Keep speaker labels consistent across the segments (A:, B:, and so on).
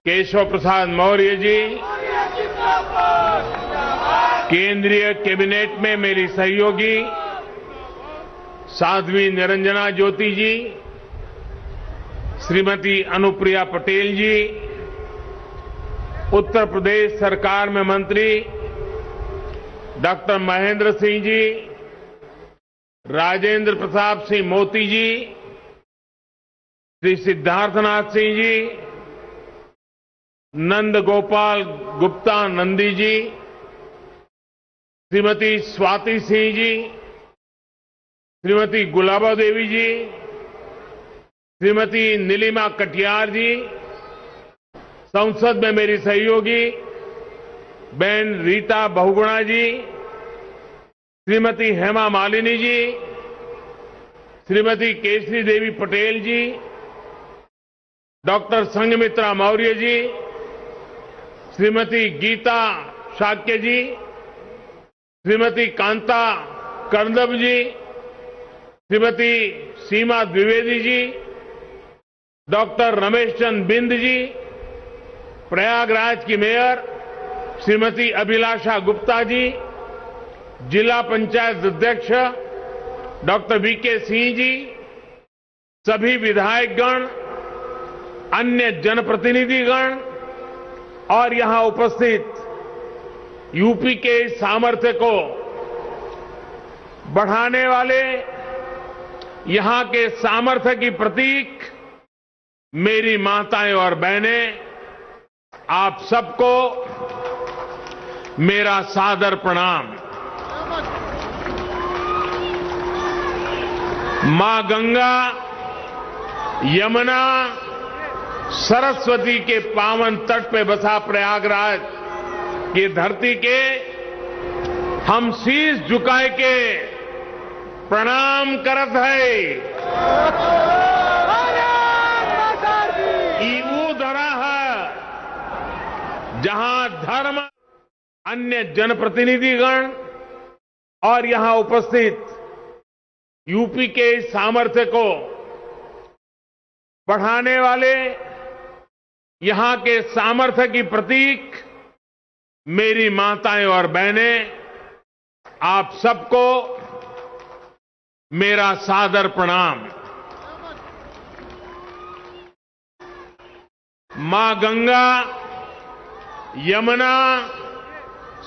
A: केशव प्रसाद मौर्य जी, केंद्रीय कैबिनेट में मेरी सहयोगी साध्वी निरंजना ज्योति जी, श्रीमती अनुप्रिया पटेल जी, उत्तर प्रदेश सरकार में मंत्री डॉक्टर महेंद्र सिंह जी, राजेंद्र प्रताप सिंह मोती जी, श्री सिद्धार्थनाथ सिंह जी, नंद गोपाल गुप्ता नंदी जी, श्रीमती स्वाति सिंह जी, श्रीमती गुलाबा देवी जी, श्रीमती नीलिमा कटियार जी, संसद में मेरी सहयोगी बहन रीता बहुगुणा जी, श्रीमती हेमा मालिनी जी, श्रीमती केसरी देवी पटेल जी, डॉक्टर संघमित्रा मौर्य जी, श्रीमती गीता शाक्य जी, श्रीमती कांता कर्दम जी, श्रीमती सीमा द्विवेदी जी, डॉक्टर रमेश चंद बिंद जी, प्रयागराज की मेयर श्रीमती अभिलाषा गुप्ता जी, जिला पंचायत अध्यक्ष डॉक्टर वीके सिंह जी, सभी विधायकगण, अन्य जनप्रतिनिधिगण और यहां उपस्थित यूपी के सामर्थ्य को बढ़ाने वाले, यहां के सामर्थ्य की प्रतीक मेरी माताएं और बहनें, आप सबको मेरा सादर प्रणाम। मां गंगा, यमुना, सरस्वती के पावन तट पे बसा प्रयागराज की धरती के हम शीश झुकाए के प्रणाम करत है। ईऊ धरा है जहां धर्म, अन्य जनप्रतिनिधिगण और यहां उपस्थित यूपी के सामर्थ्य को बढ़ाने वाले, यहां के सामर्थ्य की प्रतीक मेरी माताएं और बहनें, आप सबको मेरा सादर प्रणाम। मां गंगा, यमुना,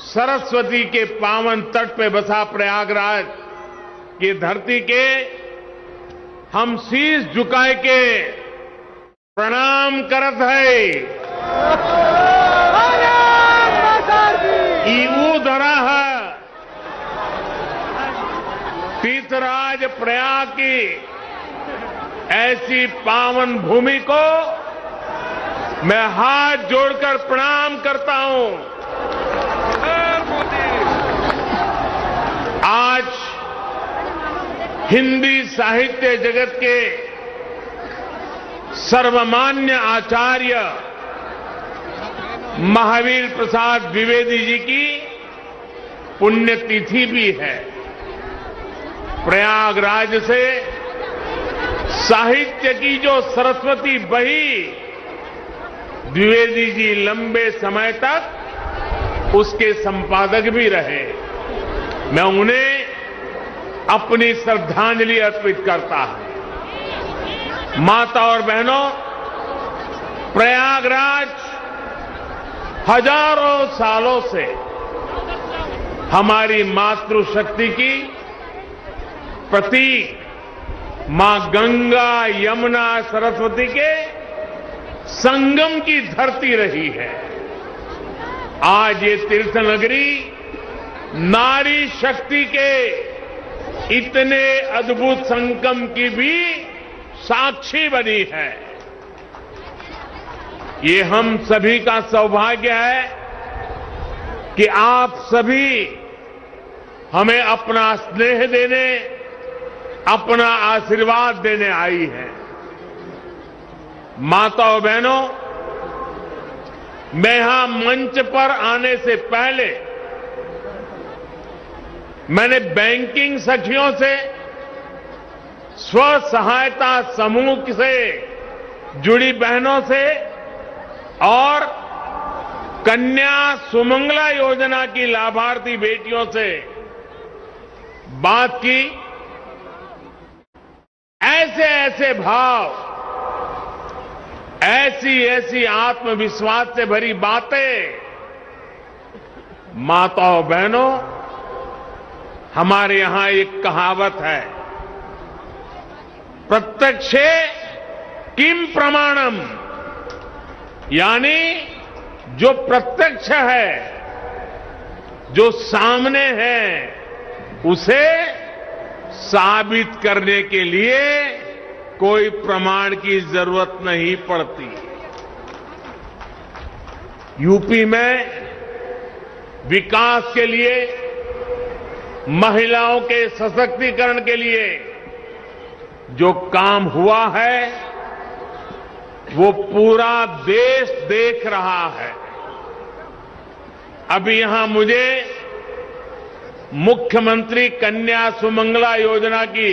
A: सरस्वती के पावन तट पे बसा प्रयागराज की धरती के हम शीश झुकाए के प्रणाम करत है। ईऊ धरा है तीर्थराज प्रयाग की ऐसी पावन भूमि को मैं हाथ जोड़कर प्रणाम करता हूं। आज हिंदी साहित्य जगत के सर्वमान्य आचार्य महावीर प्रसाद द्विवेदी जी की पुण्यतिथि भी है। प्रयागराज से साहित्य की जो सरस्वती बही, द्विवेदी जी लंबे समय तक उसके संपादक भी रहे। मैं उन्हें अपनी श्रद्धांजलि अर्पित करता हूं। माता और बहनों, प्रयागराज हजारों सालों से हमारी मातृशक्ति की प्रतीक, मां गंगा, यमुना, सरस्वती के संगम की धरती रही है। आज ये तीर्थ नगरी नारी शक्ति के इतने अद्भुत संगम की भी साक्षी बनी है। ये हम सभी का सौभाग्य है कि आप सभी हमें अपना स्नेह देने, अपना आशीर्वाद देने आई हैं। माताओं बहनों, मैं यहां मंच पर आने से पहले मैंने बैंकिंग सखियों से, स्व सहायता समूह से जुड़ी बहनों से और कन्या सुमंगला योजना की लाभार्थी बेटियों से बात की। ऐसे ऐसे भाव, ऐसी ऐसी आत्मविश्वास से भरी बातें, माताओं बहनों, हमारे यहां एक कहावत है, प्रत्यक्षे किम प्रमाणम, यानी जो प्रत्यक्ष है, जो सामने है, उसे साबित करने के लिए कोई प्रमाण की जरूरत नहीं पड़ती। यूपी में विकास के लिए, महिलाओं के सशक्तिकरण के लिए जो काम हुआ है, वो पूरा देश देख रहा है। अभी यहां मुझे मुख्यमंत्री कन्या सुमंगला योजना की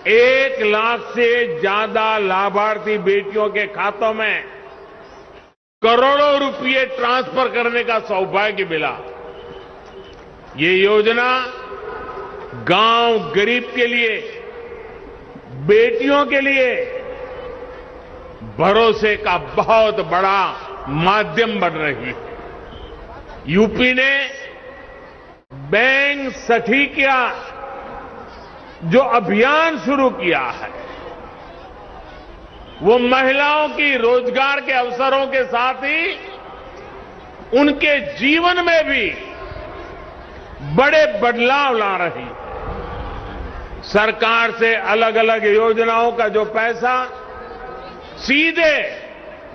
A: 1 लाख से ज्यादा लाभार्थी बेटियों के खातों में करोड़ों रुपए ट्रांसफर करने का सौभाग्य मिला। ये योजना गांव गरीब के लिए, बेटियों के लिए भरोसे का बहुत बड़ा माध्यम बन रही है। यूपी ने बैंक सखी का जो अभियान शुरू किया है, वो महिलाओं की रोजगार के अवसरों के साथ ही उनके जीवन में भी बड़े बदलाव ला रही है। सरकार से अलग अलग योजनाओं का जो पैसा सीधे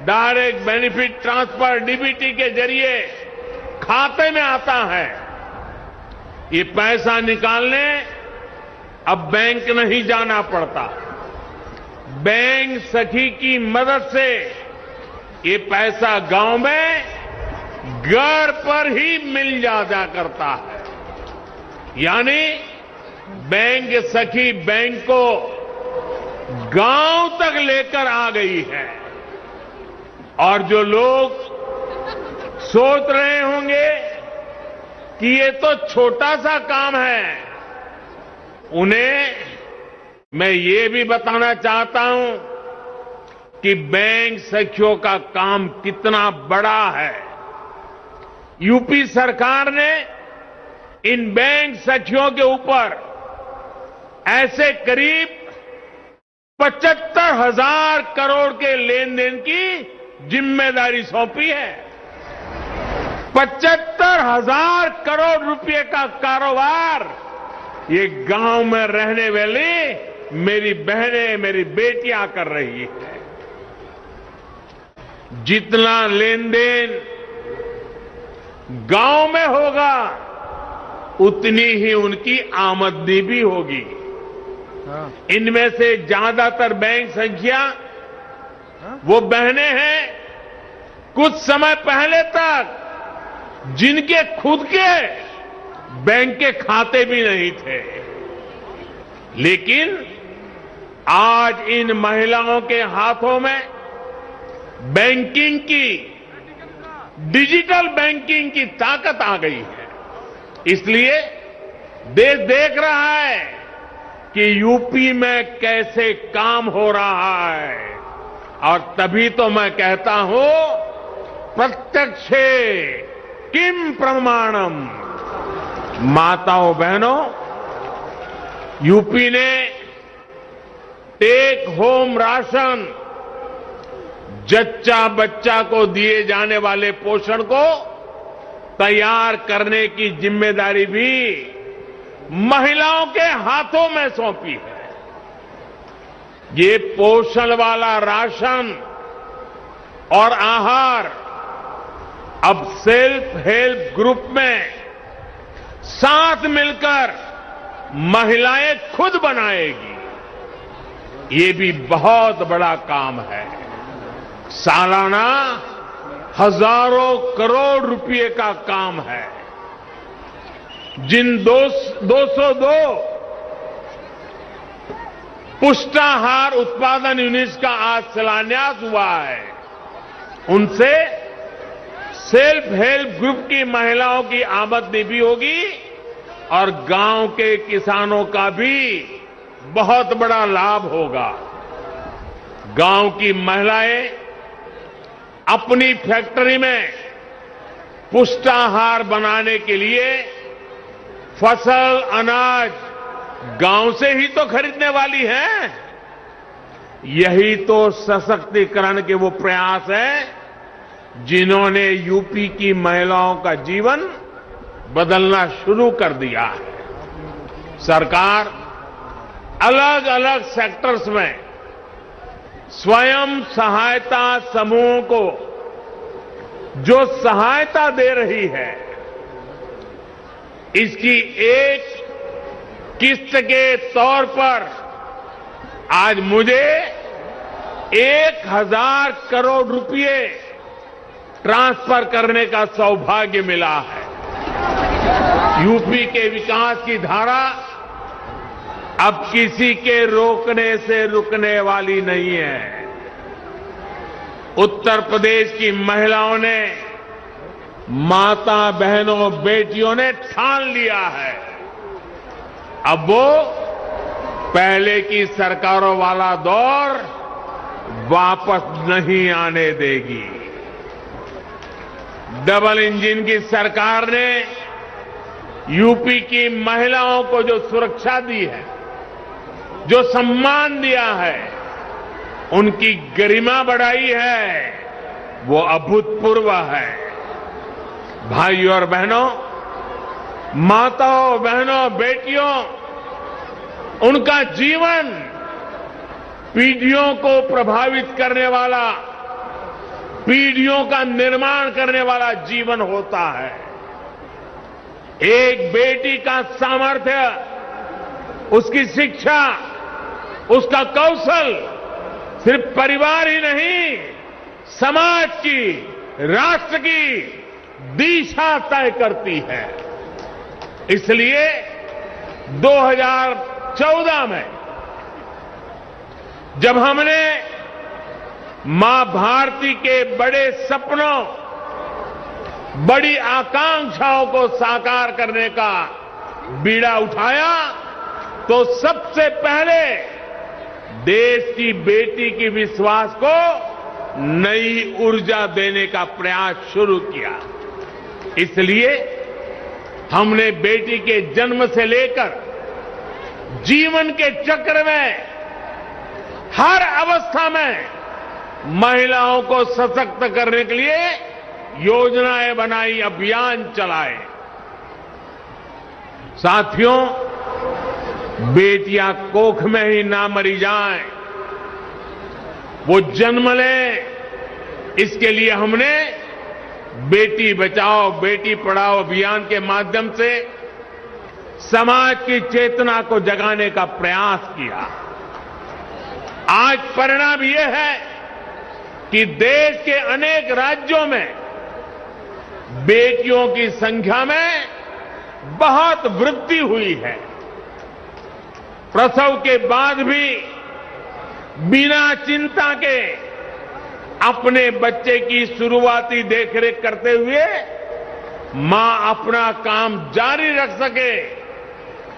A: डायरेक्ट बेनिफिट ट्रांसफर डीबीटी के जरिए खाते में आता है, ये पैसा निकालने अब बैंक नहीं जाना पड़ता। बैंक सखी की मदद से ये पैसा गांव में घर पर ही मिल जाया करता है। यानी बैंक सखी बैंक को गांव तक लेकर आ गई है। और जो लोग सोच रहे होंगे कि ये तो छोटा सा काम है, उन्हें मैं ये भी बताना चाहता हूं कि बैंक सखियों का काम कितना बड़ा है। यूपी सरकार ने इन बैंक सखियों के ऊपर ऐसे करीब 75,000 करोड़ के लेन देन की जिम्मेदारी सौंपी है। 75,000 करोड़ रुपए का कारोबार ये गांव में रहने वाली मेरी बहनें, मेरी बेटियां कर रही है। जितना लेन देन गांव में होगा, उतनी ही उनकी आमदनी भी होगी। इनमें से ज्यादातर बैंक संख्या वो बहनें हैं कुछ समय पहले तक जिनके खुद के बैंक के खाते भी नहीं थे, लेकिन आज इन महिलाओं के हाथों में बैंकिंग की, डिजिटल बैंकिंग की ताकत आ गई है। इसलिए देश देख रहा है कि यूपी में कैसे काम हो रहा है। और तभी तो मैं कहता हूं, प्रत्यक्षे किम प्रमाणम। माताओं बहनों, यूपी ने टेक होम राशन, जच्चा बच्चा को दिए जाने वाले पोषण को तैयार करने की जिम्मेदारी भी महिलाओं के हाथों में सौंपी है। ये पोषण वाला राशन और आहार अब सेल्फ हेल्प ग्रुप में साथ मिलकर महिलाएं खुद बनाएगी। ये भी बहुत बड़ा काम है। सालाना हजारों करोड़ रुपए का काम है। जिन 202 पुष्टाहार उत्पादन यूनिट्स का आज शिलान्यास हुआ है, उनसे सेल्फ हेल्प ग्रुप की महिलाओं की आमदनी भी होगी और गांव के किसानों का भी बहुत बड़ा लाभ होगा। गांव की महिलाएं अपनी फैक्ट्री में पुष्टाहार बनाने के लिए फसल, अनाज गांव से ही तो खरीदने वाली हैं। यही तो सशक्तिकरण के वो प्रयास हैं जिन्होंने यूपी की महिलाओं का जीवन बदलना शुरू कर दिया है। सरकार अलग अलग सेक्टर्स में स्वयं सहायता समूहों को जो सहायता दे रही है, इसकी एक किस्त के तौर पर आज मुझे 1000 करोड़ रुपए ट्रांसफर करने का सौभाग्य मिला है। यूपी के विकास की धारा अब किसी के रोकने से रुकने वाली नहीं है। उत्तर प्रदेश की महिलाओं ने, माता बहनों, बेटियों ने ठान लिया है, अब वो पहले की सरकारों वाला दौर वापस नहीं आने देगी। डबल इंजन की सरकार ने यूपी की महिलाओं को जो सुरक्षा दी है, जो सम्मान दिया है, उनकी गरिमा बढ़ाई है, वो अभूतपूर्व है। भाइयों और बहनों, माताओं, बहनों, बेटियों, उनका जीवन पीढ़ियों को प्रभावित करने वाला, पीढ़ियों का निर्माण करने वाला जीवन होता है। एक बेटी का सामर्थ्य, उसकी शिक्षा, उसका कौशल सिर्फ परिवार ही नहीं, समाज की, राष्ट्र की दिशा तय करती है। इसलिए 2014 में जब हमने मां भारती के बड़े सपनों, बड़ी आकांक्षाओं को साकार करने का बीड़ा उठाया, तो सबसे पहले देश की बेटी की विश्वास को नई ऊर्जा देने का प्रयास शुरू किया। इसलिए हमने बेटी के जन्म से लेकर जीवन के चक्र में हर अवस्था में महिलाओं को सशक्त करने के लिए योजनाएं बनाई, अभियान चलाए। साथियों, बेटियां कोख में ही ना मरी जाएं, वो जन्म लें, इसके लिए हमने बेटी बचाओ बेटी पढ़ाओ अभियान के माध्यम से समाज की चेतना को जगाने का प्रयास किया। आज परिणाम यह है कि देश के अनेक राज्यों में बेटियों की संख्या में बहुत वृद्धि हुई है। प्रसव के बाद भी बिना चिंता के अपने बच्चे की शुरुआती देखरेख करते हुए मां अपना काम जारी रख सके,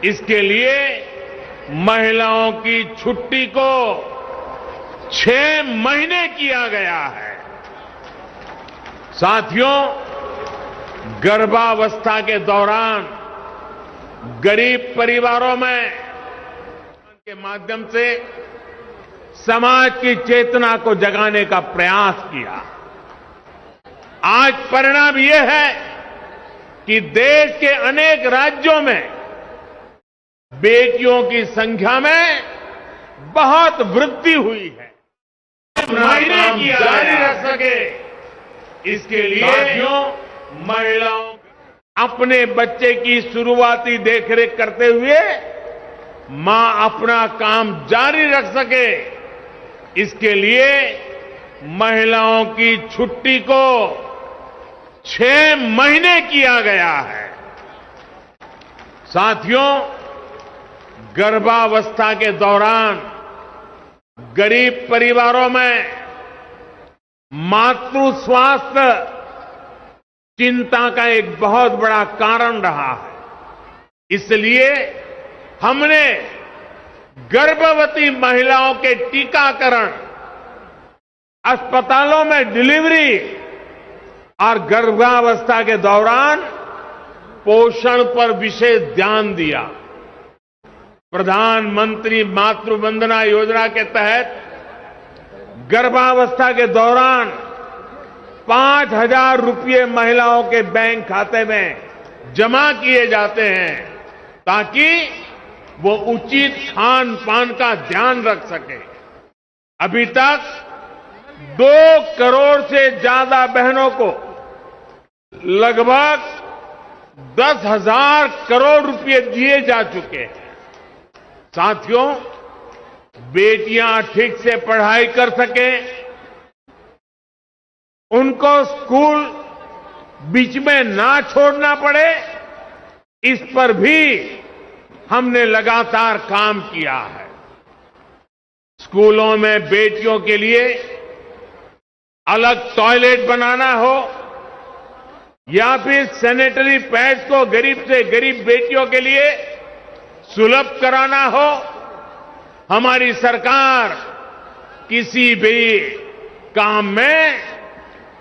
A: इसके लिए महिलाओं की छुट्टी को 6 महीने किया गया है। साथियों, गर्भावस्था के दौरान गरीब परिवारों में के माध्यम से समाज की चेतना को जगाने का प्रयास किया। आज परिणाम यह है कि देश के अनेक राज्यों में बेटियों की संख्या में बहुत वृद्धि हुई है। महीने की जारी रख सके, इसके लिए महिलाओं अपने बच्चे की शुरुआती देखरेख करते हुए मां अपना काम जारी रख सके, इसके लिए महिलाओं की छुट्टी को 6 महीने किया गया है। साथियों, गर्भावस्था के दौरान गरीब परिवारों में मातृ स्वास्थ्य चिंता का एक बहुत बड़ा कारण रहा है। इसलिए हमने गर्भवती महिलाओं के टीकाकरण, अस्पतालों में डिलीवरी और गर्भावस्था के दौरान पोषण पर विशेष ध्यान दिया। प्रधानमंत्री मातृ वंदना योजना के तहत गर्भावस्था के दौरान 5,000 रुपये महिलाओं के बैंक खाते में जमा किए जाते हैं ताकि वो उचित खान पान का ध्यान रख सके। अभी तक 2 करोड़ से ज्यादा बहनों को लगभग 10,000 करोड़ रुपए दिए जा चुके हैं। साथियों, बेटियां ठीक से पढ़ाई कर सकें, उनको स्कूल बीच में ना छोड़ना पड़े, इस पर भी हमने लगातार काम किया है। स्कूलों में बेटियों के लिए अलग टॉयलेट बनाना हो या फिर सैनिटरी पैड्स को गरीब से गरीब बेटियों के लिए सुलभ कराना हो, हमारी सरकार किसी भी काम में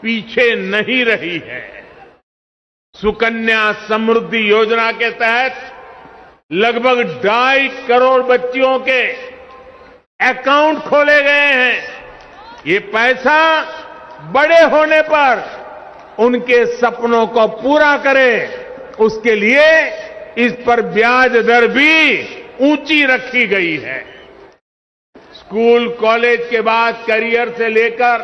A: पीछे नहीं रही है। सुकन्या समृद्धि योजना के तहत लगभग 2.5 करोड़ बच्चियों के अकाउंट खोले गए हैं। ये पैसा बड़े होने पर उनके सपनों को पूरा करे, उसके लिए इस पर ब्याज दर भी ऊंची रखी गई है। स्कूल कॉलेज के बाद करियर से लेकर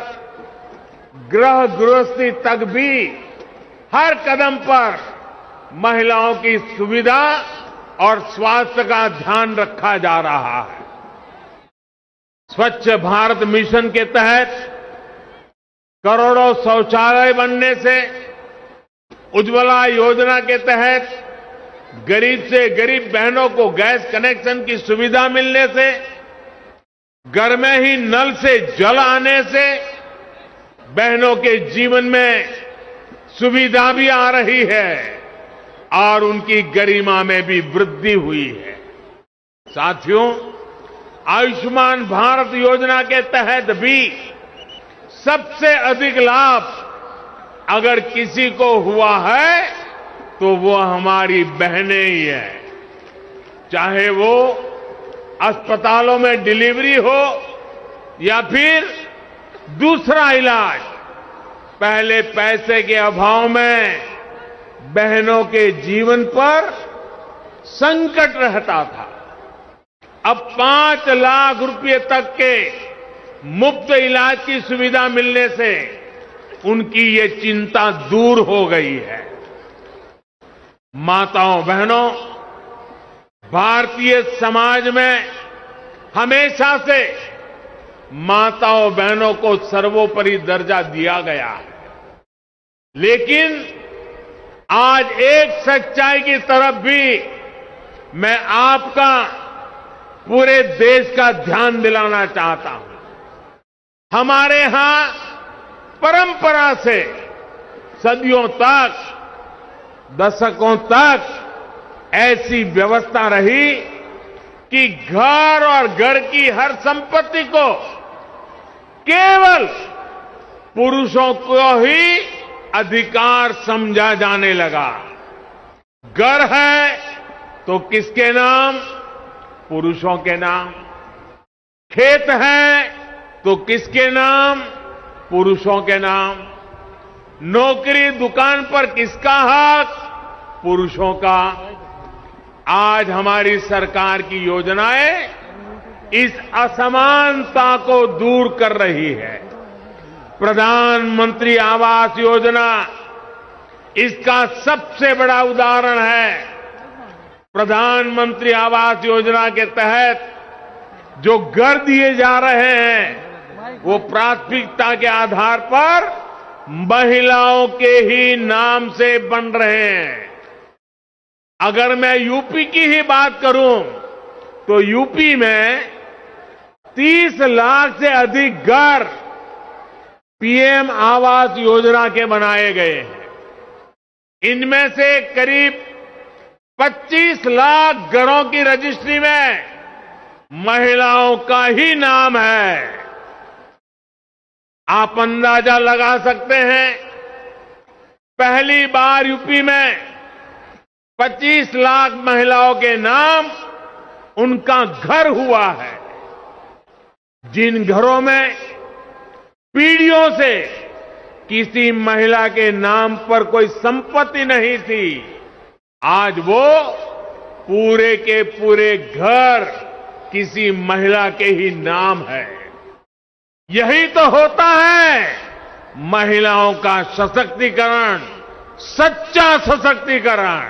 A: गृह गृहस्थी तक भी हर कदम पर महिलाओं की सुविधा और स्वास्थ्य का ध्यान रखा जा रहा है। स्वच्छ भारत मिशन के तहत करोड़ों शौचालय बनने से, उज्ज्वला योजना के तहत गरीब से गरीब बहनों को गैस कनेक्शन की सुविधा मिलने से, घर में ही नल से जल आने से बहनों के जीवन में सुविधा भी आ रही है और उनकी गरिमा में भी वृद्धि हुई है। साथियों, आयुष्मान भारत योजना के तहत भी सबसे अधिक लाभ अगर किसी को हुआ है तो वो हमारी बहनें ही हैं। चाहे वो अस्पतालों में डिलीवरी हो या फिर दूसरा इलाज, पहले पैसे के अभाव में बहनों के जीवन पर संकट रहता था। अब 5 लाख रुपए तक के मुफ्त इलाज की सुविधा मिलने से उनकी ये चिंता दूर हो गई है। माताओं बहनों, भारतीय समाज में हमेशा से माताओं बहनों को सर्वोपरि दर्जा दिया गया है, लेकिन आज एक सच्चाई की तरफ भी मैं आपका, पूरे देश का ध्यान दिलाना चाहता हूं। हमारे यहां परंपरा से सदियों तक, दशकों तक ऐसी व्यवस्था रही कि घर और घर की हर संपत्ति को केवल पुरुषों को ही अधिकार समझा जाने लगा। घर है तो किसके नाम? पुरुषों के नाम। खेत है तो किसके नाम? पुरुषों के नाम। नौकरी दुकान पर किसका हक? पुरुषों का। आज हमारी सरकार की योजनाएं इस असमानता को दूर कर रही है। प्रधानमंत्री आवास योजना इसका सबसे बड़ा उदाहरण है। प्रधानमंत्री आवास योजना के तहत जो घर दिए जा रहे हैं वो प्राथमिकता के आधार पर महिलाओं के ही नाम से बन रहे हैं। अगर मैं यूपी की ही बात करूं तो यूपी में 30 लाख से अधिक घर पीएम आवास योजना के बनाए गए हैं। इनमें से करीब 25 लाख घरों की रजिस्ट्री में महिलाओं का ही नाम है। आप अंदाजा लगा सकते हैं, पहली बार यूपी में 25 लाख महिलाओं के नाम उनका घर हुआ है। जिन घरों में पीढ़ियों से किसी महिला के नाम पर कोई संपत्ति नहीं थी, आज वो पूरे के पूरे घर किसी महिला के ही नाम है। यही तो होता है महिलाओं का सशक्तिकरण, सच्चा सशक्तिकरण।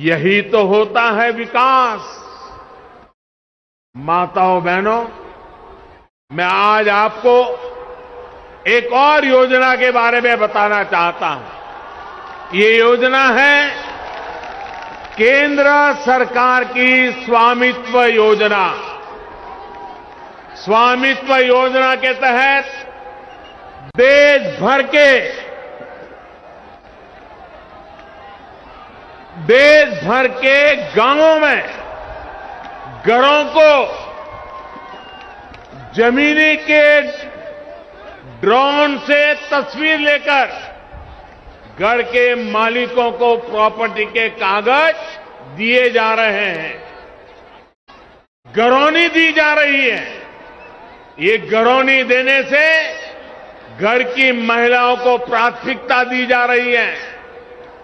A: यही तो होता है विकास। माताओं बहनों, मैं आज आपको एक और योजना के बारे में बताना चाहता हूं। ये योजना है केंद्र सरकार की स्वामित्व योजना। स्वामित्व योजना के तहत देश भर के गांवों में घरों को जमीनी के ड्रोन से तस्वीर लेकर घर के मालिकों को प्रॉपर्टी के कागज दिए जा रहे हैं। घरौनी दी जा रही है। ये घरौनी देने से घर की महिलाओं को प्राथमिकता दी जा रही है।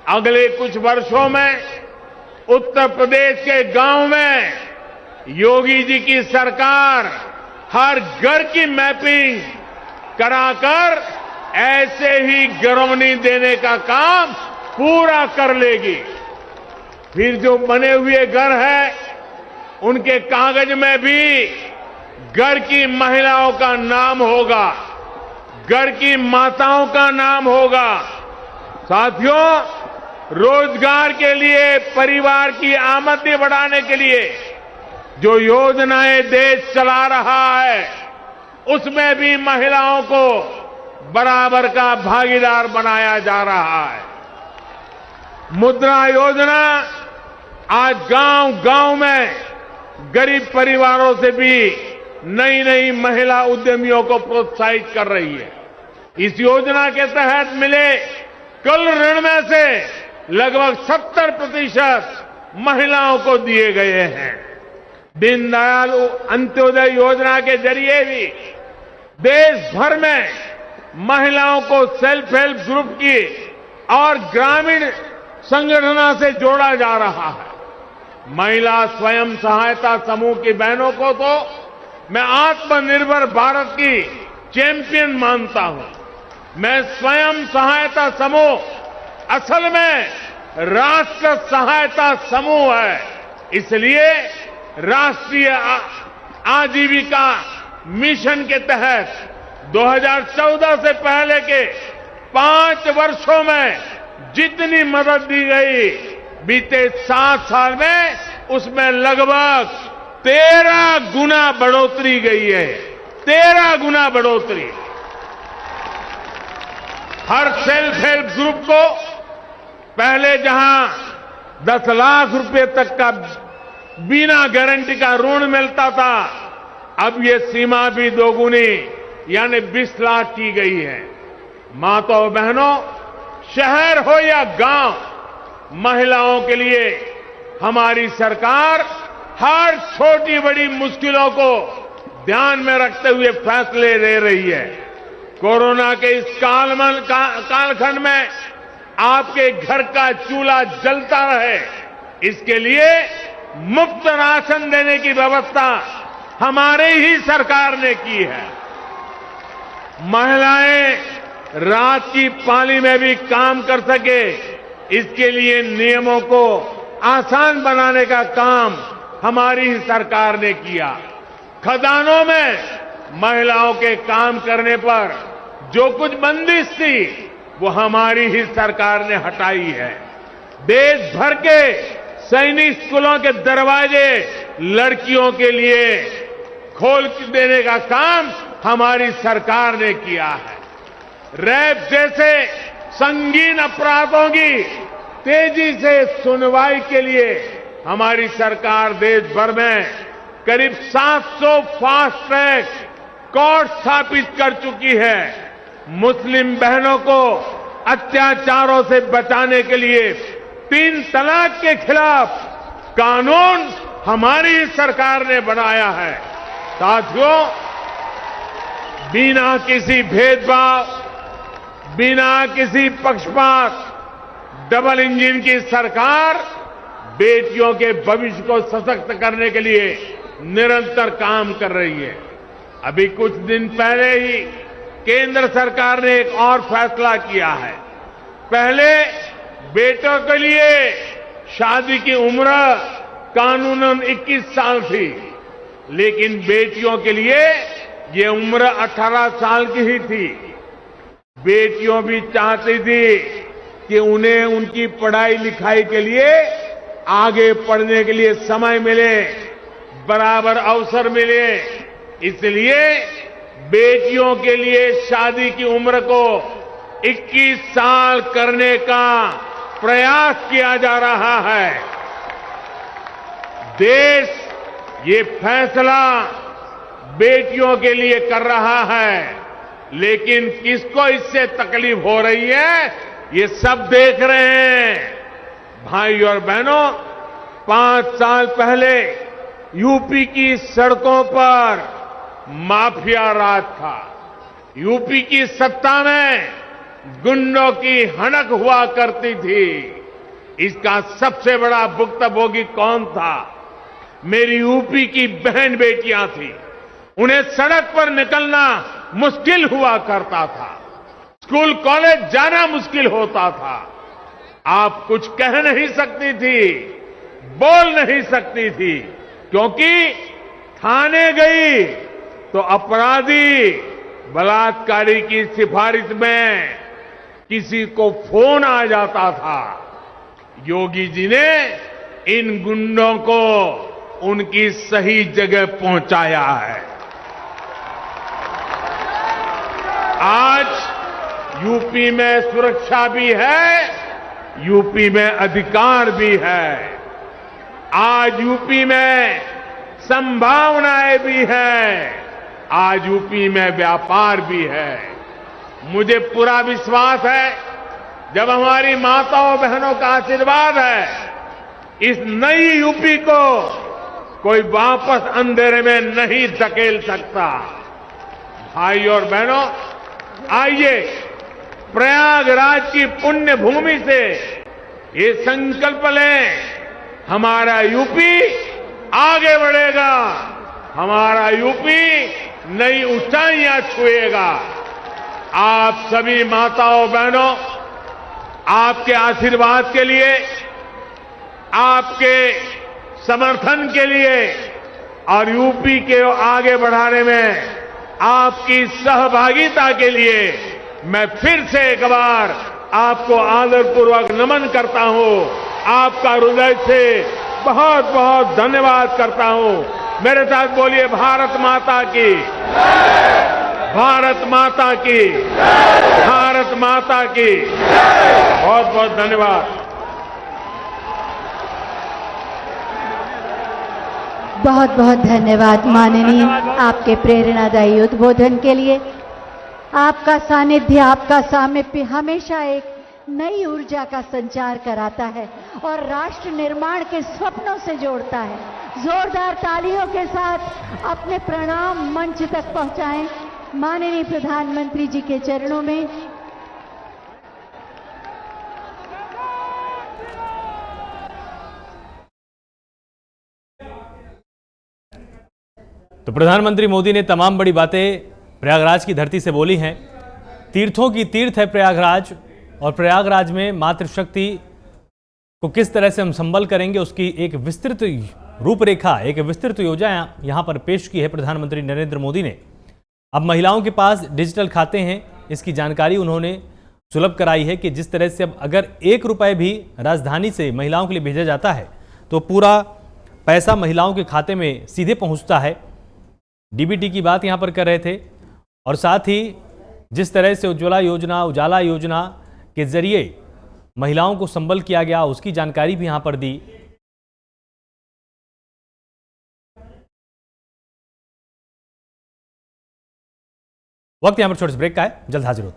A: अगले कुछ वर्षों में उत्तर प्रदेश के गांव में योगी जी की सरकार हर घर की मैपिंग कराकर ऐसे ही घरौनी देने का काम पूरा कर लेगी। फिर जो बने हुए घर है, उनके कागज में भी घर की महिलाओं का नाम होगा, घर की माताओं का नाम होगा। साथियों, रोजगार के लिए, परिवार की आमदनी बढ़ाने के लिए जो योजनाएं देश चला रहा है, उसमें भी महिलाओं को बराबर का भागीदार बनाया जा रहा है। मुद्रा योजना आज गांव-गांव में गरीब परिवारों से भी नई महिला उद्यमियों को प्रोत्साहित कर रही है। इस योजना के तहत मिले कुल ऋण में से लगभग 70% महिलाओं को दिए गए हैं। दीनदयाल अंत्योदय योजना के जरिए भी देश भर में महिलाओं को सेल्फ हेल्प ग्रुप की और ग्रामीण संगठनों से जोड़ा जा रहा है। महिला स्वयं सहायता समूह की बहनों को तो मैं आत्मनिर्भर भारत की चैंपियन मानता हूं। मैं स्वयं सहायता समूह असल में राष्ट्र सहायता समूह है। इसलिए राष्ट्रीय आजीविका मिशन के तहत 2014 से पहले के 5 वर्षों में जितनी मदद दी गई, बीते 7 साल में उसमें लगभग 13 गुना बढ़ोतरी गई है। 13 गुना बढ़ोतरी। हर सेल्फ हेल्प ग्रुप को पहले जहां 10 लाख रुपए तक का बिना गारंटी का ऋण मिलता था, अब ये सीमा भी दोगुनी यानी 20 लाख की गई है। माताओं बहनों, शहर हो या गांव, महिलाओं के लिए हमारी सरकार हर छोटी बड़ी मुश्किलों को ध्यान में रखते हुए फैसले ले रही है। कोरोना के इस कालखंड में आपके घर का चूल्हा जलता रहे, इसके लिए मुफ्त राशन देने की व्यवस्था हमारे ही सरकार ने की है। महिलाएं रात की पाली में भी काम कर सके, इसके लिए नियमों को आसान बनाने का काम हमारी ही सरकार ने किया। खदानों में महिलाओं के काम करने पर जो कुछ बंदिश थी, वो हमारी ही सरकार ने हटाई है। देश भर के सैनिक स्कूलों के दरवाजे लड़कियों के लिए खोल देने का काम हमारी सरकार ने किया है। रैप जैसे संगीन अपराधों की तेजी से सुनवाई के लिए हमारी सरकार देश भर में करीब 700 फास्ट ट्रैक कोर्ट स्थापित कर चुकी है। मुस्लिम बहनों को अत्याचारों से बचाने के लिए 3 तलाक के खिलाफ कानून हमारी सरकार ने बनाया है। साथियों, बिना किसी भेदभाव, बिना किसी पक्षपात, डबल इंजन की सरकार बेटियों के भविष्य को सशक्त करने के लिए निरंतर काम कर रही है। अभी कुछ दिन पहले ही केंद्र सरकार ने एक और फैसला किया है। पहले बेटों के लिए शादी की उम्र कानूनन 21 साल थी, लेकिन बेटियों के लिए ये उम्र 18 साल की ही थी। बेटियों भी चाहती थी कि उन्हें उनकी पढ़ाई लिखाई के लिए आगे पढ़ने के लिए समय मिले, बराबर अवसर मिले। इसलिए बेटियों के लिए शादी की उम्र को 21 साल करने का प्रयास किया जा रहा है। देश ये फैसला बेटियों के लिए कर रहा है, लेकिन किसको इससे तकलीफ हो रही है, ये सब देख रहे हैं। भाई और बहनों, 5 साल पहले यूपी की सड़कों पर माफिया राज था। यूपी की सत्ता में गुंडों की हनक हुआ करती थी। इसका सबसे बड़ा भुक्तभोगी कौन था? मेरी यूपी की बहन बेटियां थी। उन्हें सड़क पर निकलना मुश्किल हुआ करता था, स्कूल कॉलेज जाना मुश्किल होता था। आप कुछ कह नहीं सकती थी, बोल नहीं सकती थी, क्योंकि थाने गई तो अपराधी बलात्कारी की सिफारिश में किसी को फोन आ जाता था। योगी जी ने इन गुंडों को उनकी सही जगह पहुंचाया है। आज यूपी में सुरक्षा भी है, यूपी में अधिकार भी है। आज यूपी में संभावनाएं भी हैं, आज यूपी में व्यापार भी है। मुझे पूरा विश्वास है, जब हमारी माताओं बहनों का आशीर्वाद है, इस नई यूपी को कोई वापस अंधेरे में नहीं धकेल सकता। भाई और बहनों, आइए प्रयागराज की पुण्य भूमि से ये संकल्प लें, हमारा यूपी आगे बढ़ेगा, हमारा यूपी नई ऊंचाइयां छुएगा। आप सभी माताओं बहनों, आपके आशीर्वाद के लिए, आपके समर्थन के लिए और यूपी के आगे बढ़ाने में आपकी सहभागिता के लिए मैं फिर से एक बार आपको आदरपूर्वक नमन करता हूं। आपका हृदय से बहुत बहुत धन्यवाद करता हूं। मेरे साथ बोलिए, भारत माता की, भारत माता की, भारत माता की। बहुत बहुत धन्यवाद।
B: बहुत बहुत धन्यवाद माननीय, आपके प्रेरणादायी उद्बोधन के लिए। आपका सानिध्य, आपका सामीप्य हमेशा एक नई ऊर्जा का संचार कराता है और राष्ट्र निर्माण के स्वप्नों से जोड़ता है। जोरदार तालियों के साथ अपने प्रणाम मंच तक पहुंचाएं माननीय प्रधानमंत्री जी के चरणों में।
C: तो प्रधानमंत्री मोदी ने तमाम बड़ी बातें प्रयागराज की धरती से बोली हैं। तीर्थों की तीर्थ है प्रयागराज, और प्रयागराज में मातृशक्ति को किस तरह से हम संबल करेंगे, उसकी एक विस्तृत रूपरेखा, एक विस्तृत योजना यहाँ पर पेश की है प्रधानमंत्री नरेंद्र मोदी ने। अब महिलाओं के पास डिजिटल खाते हैं, इसकी जानकारी उन्होंने सुलभ कराई है कि जिस तरह से अब अगर 1 रुपये भी राजधानी से महिलाओं के लिए भेजा जाता है तो पूरा पैसा महिलाओं के खाते में सीधे पहुँचता है। डीबीटी की बात यहाँ पर कर रहे थे और साथ ही जिस तरह से उज्ज्वला योजना, उजाला योजना के जरिए महिलाओं को संबल किया गया, उसकी जानकारी भी यहां पर दी। वक्त यहां पर छोटे से ब्रेक का है, जल्द हाजिर होते हैं।